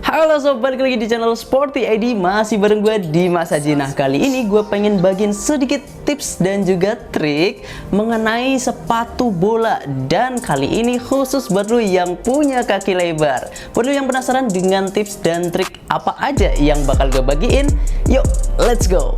Halo sob, balik lagi di channel Sporty ID. Masih bareng gue Dimas Haji. Nah, kali ini gue pengen bagiin sedikit tips dan juga trik mengenai sepatu bola. Dan kali ini khusus buat lu yang punya kaki lebar. Buat lu yang penasaran dengan tips dan trik apa aja yang bakal gue bagiin, yuk let's go.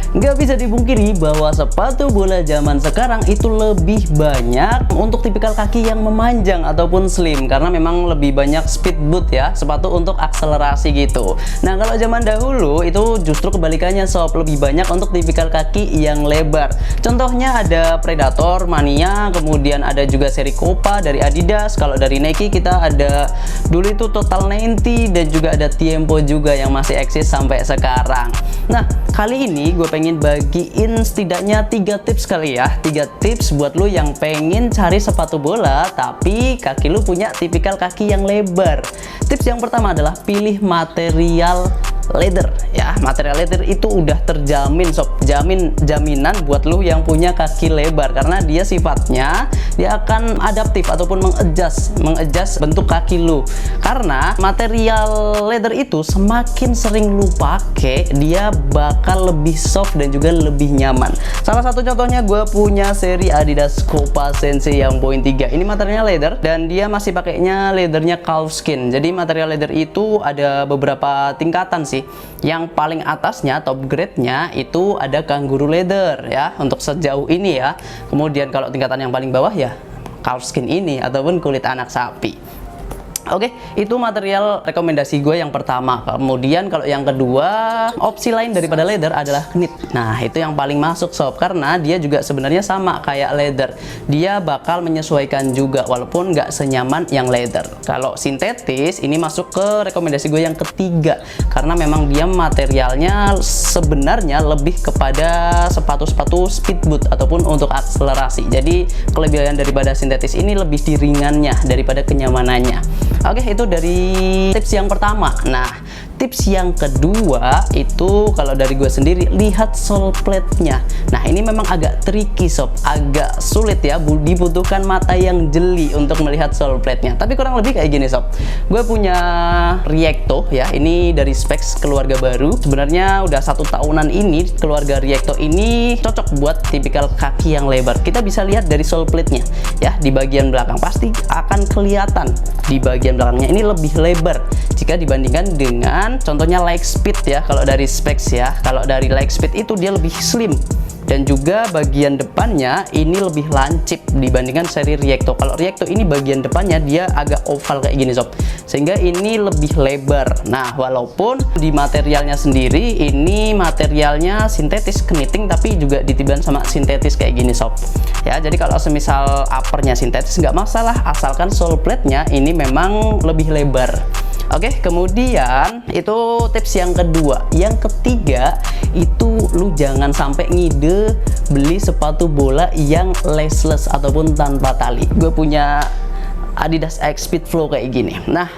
Nggak bisa dipungkiri bahwa sepatu bola zaman sekarang itu lebih banyak untuk tipikal kaki yang memanjang ataupun slim, karena memang lebih banyak speed boot ya, sepatu untuk akselerasi gitu. Nah, kalau zaman dahulu itu justru kebalikannya sob, lebih banyak untuk tipikal kaki yang lebar. Contohnya ada Predator, Mania, kemudian ada juga seri Copa dari Adidas. Kalau dari Nike kita ada dulu itu Total 90 dan juga ada Tiempo juga yang masih eksis sampai sekarang. Nah, kali ini gue pengen bagiin setidaknya 3 tips kali ya, 3 tips buat lu yang pengen cari sepatu bola tapi kaki lu punya tipikal kaki yang lebar. Tips yang pertama adalah pilih material leather ya. Material leather itu udah terjamin sob, jaminan buat lu yang punya kaki lebar, karena dia sifatnya dia akan adaptif ataupun mengadjust bentuk kaki lu. Karena material leather itu semakin sering lu pakai, dia bakal lebih soft dan juga lebih nyaman. Salah satu contohnya gue punya seri Adidas Copa Sensei yang poin 3. Ini materialnya leather dan dia masih pakainya leathernya calfskin. Jadi material leather itu ada beberapa tingkatan sih. Yang paling atasnya top grade-nya itu ada kangaroo leather ya, untuk sejauh ini ya. Kemudian kalau tingkatan yang paling bawah ya calfskin ini ataupun kulit anak sapi. Oke, itu material rekomendasi gue yang pertama. Kemudian kalau yang kedua, opsi lain daripada leather adalah knit. Nah, itu yang paling masuk sob, karena dia juga sebenarnya sama kayak leather. Dia bakal menyesuaikan juga walaupun nggak senyaman yang leather. Kalau sintetis ini masuk ke rekomendasi gue yang ketiga, karena memang dia materialnya sebenarnya lebih kepada sepatu-sepatu speedboot ataupun untuk akselerasi. Jadi kelebihan daripada sintetis ini lebih di ringannya daripada kenyamanannya. Oke, itu dari tips yang pertama. Nah, tips yang kedua itu kalau dari gue sendiri, lihat sole plate-nya. Nah, ini memang agak tricky sob, agak sulit ya, dibutuhkan mata yang jeli untuk melihat sole plate-nya. Tapi kurang lebih kayak gini sob. Gue punya Reacto ya, ini dari Specs keluarga baru. Sebenarnya udah 1 tahunan ini keluarga Reacto ini cocok buat tipikal kaki yang lebar. Kita bisa lihat dari sole plate-nya ya, di bagian belakang pasti akan kelihatan di bagian belakangnya ini lebih lebar jika dibandingkan dengan contohnya Lightspeed ya. Kalau dari Specs ya, kalau dari Lightspeed itu dia lebih slim dan juga bagian depannya ini lebih lancip dibandingkan seri Reacto. Kalau Reacto ini bagian depannya dia agak oval kayak gini sob, sehingga ini lebih lebar. Nah, walaupun di materialnya sendiri ini materialnya sintetis knitting, tapi juga ditiban sama sintetis kayak gini sob ya. Jadi kalau semisal uppernya sintetis nggak masalah, asalkan sole plate-nya ini memang lebih lebar. Oke, kemudian itu tips yang kedua. Yang ketiga itu lu jangan sampai ngide beli sepatu bola yang laceless ataupun tanpa tali. Gue punya Adidas X Speed Flow kayak gini. Nah,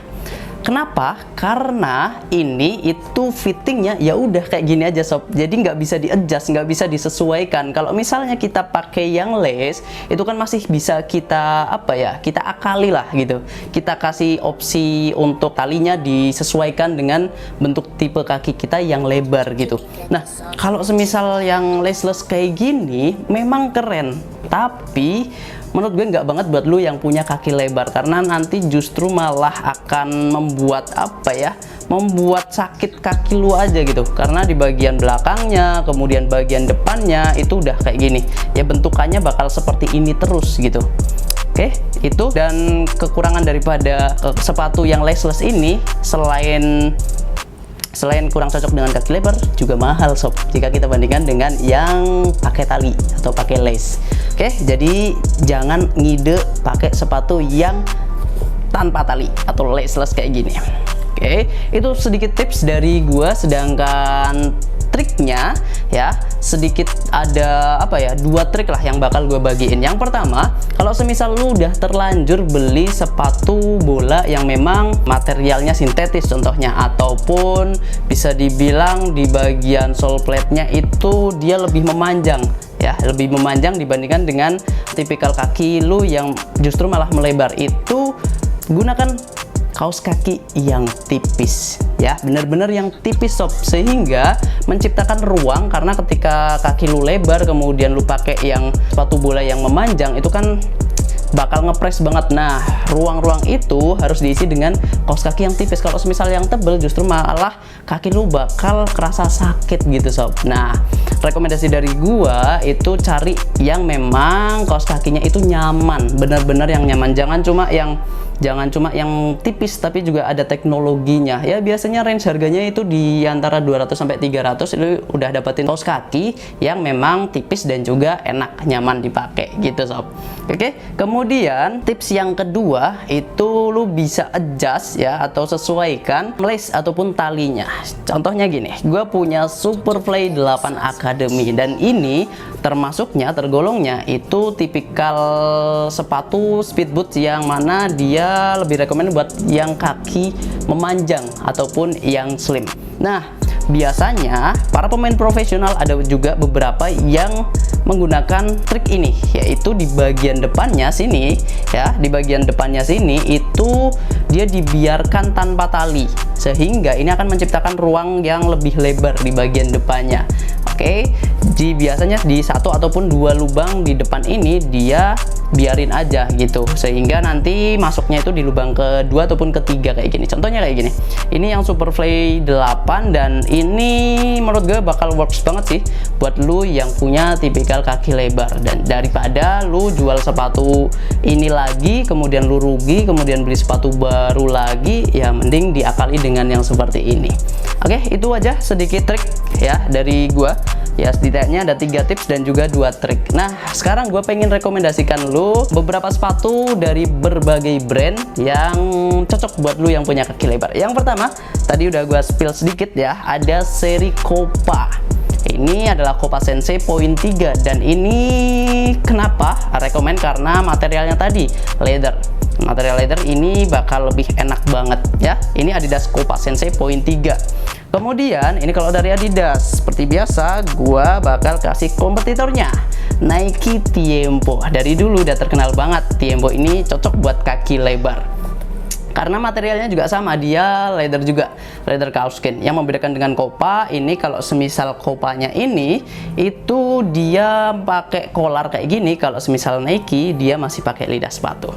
kenapa? Karena ini itu fittingnya ya udah kayak gini aja sob, jadi nggak bisa di-adjust, nggak bisa disesuaikan. Kalau misalnya kita pakai yang lace itu kan masih bisa kita apa ya, kita akali lah gitu, kita kasih opsi untuk talinya disesuaikan dengan bentuk tipe kaki kita yang lebar gitu. Nah, kalau semisal yang laceless kayak gini memang keren, tapi menurut gue nggak banget buat lu yang punya kaki lebar, karena nanti justru malah akan membuat apa ya, membuat sakit kaki lu aja gitu. Karena di bagian belakangnya kemudian bagian depannya itu udah kayak gini ya, bentukannya bakal seperti ini terus gitu. Oke, itu. Dan kekurangan daripada sepatu yang laceless ini selain kurang cocok dengan kaki lebar, juga mahal sob jika kita bandingkan dengan yang pakai tali atau pakai lace. Oke, jadi jangan ngide pakai sepatu yang tanpa tali atau laceless kayak gini. Oke, itu sedikit tips dari gua. Sedangkan triknya ya, sedikit ada apa ya, 2 trik lah yang bakal gue bagiin. Yang pertama, kalau semisal lu udah terlanjur beli sepatu bola yang memang materialnya sintetis contohnya, ataupun bisa dibilang di bagian sole plate-nya itu dia lebih memanjang ya, lebih memanjang dibandingkan dengan tipikal kaki lu yang justru malah melebar, itu gunakan kaos kaki yang tipis ya, bener-bener yang tipis sob, sehingga menciptakan ruang. Karena ketika kaki lu lebar kemudian lu pakai yang sepatu bola yang memanjang, itu kan bakal ngepres banget. Nah, ruang-ruang itu harus diisi dengan kaos kaki yang tipis. Kalau misal yang tebel justru malah kaki lu bakal kerasa sakit gitu sob. Nah, rekomendasi dari gua itu cari yang memang kaos kakinya itu nyaman, bener-bener yang nyaman. Jangan cuma yang tipis, tapi juga ada teknologinya ya. Biasanya range harganya itu di antara 200 sampai 300, itu udah dapetin kaos kaki yang memang tipis dan juga enak nyaman dipakai gitu sob. Oke, kemudian tips yang kedua itu lu bisa adjust ya, atau sesuaikan lace ataupun talinya. Contohnya gini, gue punya Superfly 8 Academy, dan ini tergolongnya itu tipikal sepatu speedboot yang mana dia lebih rekomend buat yang kaki memanjang ataupun yang slim. Nah, biasanya para pemain profesional ada juga beberapa yang menggunakan trik ini, yaitu di bagian depannya sini ya, di bagian depannya sini itu dia dibiarkan tanpa tali, sehingga ini akan menciptakan ruang yang lebih lebar di bagian depannya. Oke, biasanya di 1 ataupun 2 lubang di depan ini dia biarin aja gitu, sehingga nanti masuknya itu di lubang kedua ataupun ketiga kayak gini. Contohnya kayak gini, ini yang Superfly 8, dan ini menurut gue bakal works banget sih buat lu yang punya tipikal kaki lebar. Dan daripada lu jual sepatu ini lagi kemudian lu rugi, kemudian beli sepatu baru lagi, ya mending diakali dengan yang seperti ini. Oke, itu aja sedikit trik ya dari gua ya, setidaknya ada 3 tips dan juga 2 trik. Nah, sekarang gue pengen rekomendasikan lu beberapa sepatu dari berbagai brand yang cocok buat lu yang punya kaki lebar. Yang pertama, tadi udah gue spill sedikit ya, ada seri Copa. Ini adalah Copa Sensei Point 3, dan ini kenapa rekomend, karena materialnya tadi leather. Material leather ini bakal lebih enak banget ya. Ini Adidas Copa Sensei Point 3. Kemudian ini kalau dari Adidas, seperti biasa gua bakal kasih kompetitornya, Nike Tiempo. Dari dulu udah terkenal banget Tiempo ini cocok buat kaki lebar, karena materialnya juga sama, dia leather juga, leather calfskin. Yang membedakan dengan Copa ini, kalau semisal Copanya ini itu dia pakai collar kayak gini, kalau semisal Nike dia masih pakai lidah sepatu.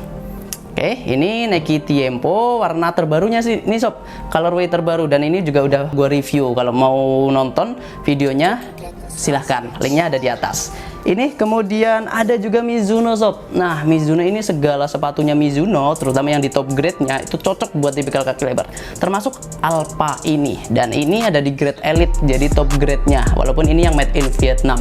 Oke, ini Nike Tiempo, warna terbarunya sih ini sob, colorway terbaru, dan ini juga udah gue review. Kalau mau nonton videonya silahkan, linknya ada di atas. Ini kemudian ada juga Mizuno sob. Nah, Mizuno ini segala sepatunya Mizuno, terutama yang di top grade-nya itu cocok buat tipikal kaki lebar, termasuk Alpha ini. Dan ini ada di grade elite, jadi top grade-nya, walaupun ini yang made in Vietnam.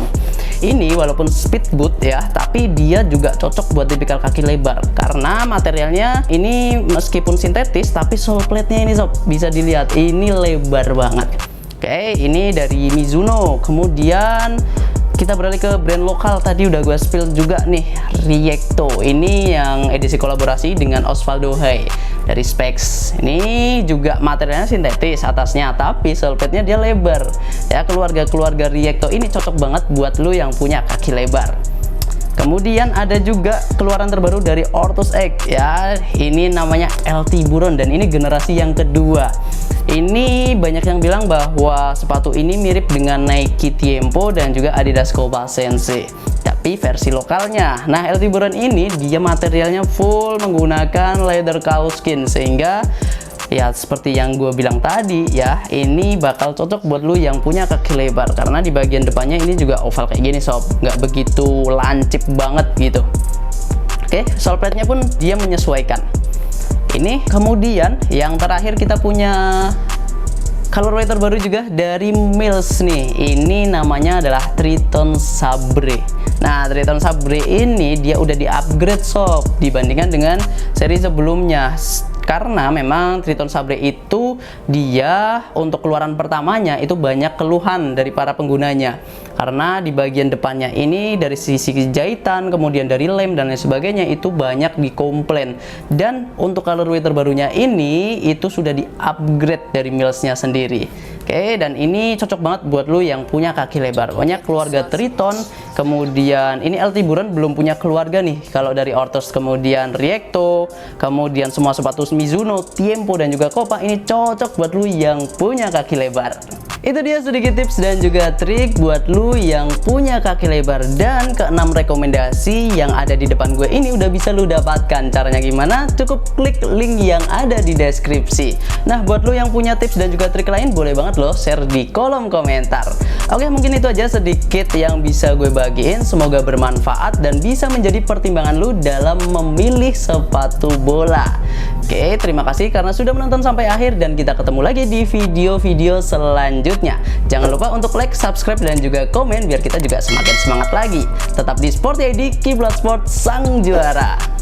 Ini walaupun speedboot ya, tapi dia juga cocok buat tipikal kaki lebar, karena materialnya ini meskipun sintetis, tapi sole plate-nya ini sob, bisa dilihat ini lebar banget. Oke, ini dari Mizuno. Kemudian kita beralih ke brand lokal, tadi udah gue spill juga nih, Riecto. Ini yang edisi kolaborasi dengan Osvaldo Hai dari Specs. Ini juga materialnya sintetis atasnya, tapi sole plate-nya dia lebar. Ya, keluarga Riecto ini cocok banget buat lu yang punya kaki lebar. Kemudian ada juga keluaran terbaru dari Ortus X ya, ini namanya LT Buron, dan ini generasi yang kedua. Ini banyak yang bilang bahwa sepatu ini mirip dengan Nike Tiempo dan juga Adidas Copa Sensei, tapi versi lokalnya. Nah, LT Buron ini dia materialnya full menggunakan leather calfskin, sehingga ya seperti yang gue bilang tadi ya, ini bakal cocok buat lu yang punya kaki lebar, karena di bagian depannya ini juga oval kayak gini sob, nggak begitu lancip banget gitu. Oke, sole plate-nya pun dia menyesuaikan. Ini kemudian yang terakhir kita punya colorway terbaru juga dari Mills nih. Ini namanya adalah Triton Sabre. Nah, Triton Sabre ini dia udah di-upgrade sob dibandingkan dengan seri sebelumnya. karena memang Triton Sabre itu dia untuk keluaran pertamanya itu banyak keluhan dari para penggunanya, karena di bagian depannya ini dari sisi jahitan, kemudian dari lem dan lain sebagainya itu banyak dikomplain. Dan untuk colorway terbarunya ini itu sudah di upgrade dari Mills-nya sendiri. Oke, dan ini cocok banget buat lu yang punya kaki lebar. Banyak keluarga Triton, kemudian ini LT Buran belum punya keluarga nih. Kalau dari Ortos, kemudian Riecto, kemudian semua sepatu Mizuno, Tiempo dan juga Copa, ini cocok buat lu yang punya kaki lebar. Itu dia sedikit tips dan juga trik buat lu yang punya kaki lebar, dan keenam rekomendasi yang ada di depan gue ini udah bisa lu dapatkan. Caranya gimana? Cukup klik link yang ada di deskripsi. Nah, buat lu yang punya tips dan juga trik lain, boleh banget loh share di kolom komentar. Oke, mungkin itu aja sedikit yang bisa gue bagiin. Semoga bermanfaat dan bisa menjadi pertimbangan lu dalam memilih sepatu bola. Oke, terima kasih karena sudah menonton sampai akhir, dan kita ketemu lagi di video-video selanjutnya. Jangan lupa untuk like, subscribe, dan juga komen biar kita juga semakin semangat lagi. Tetap di Sporty ID, Kiblat Sport, sang juara.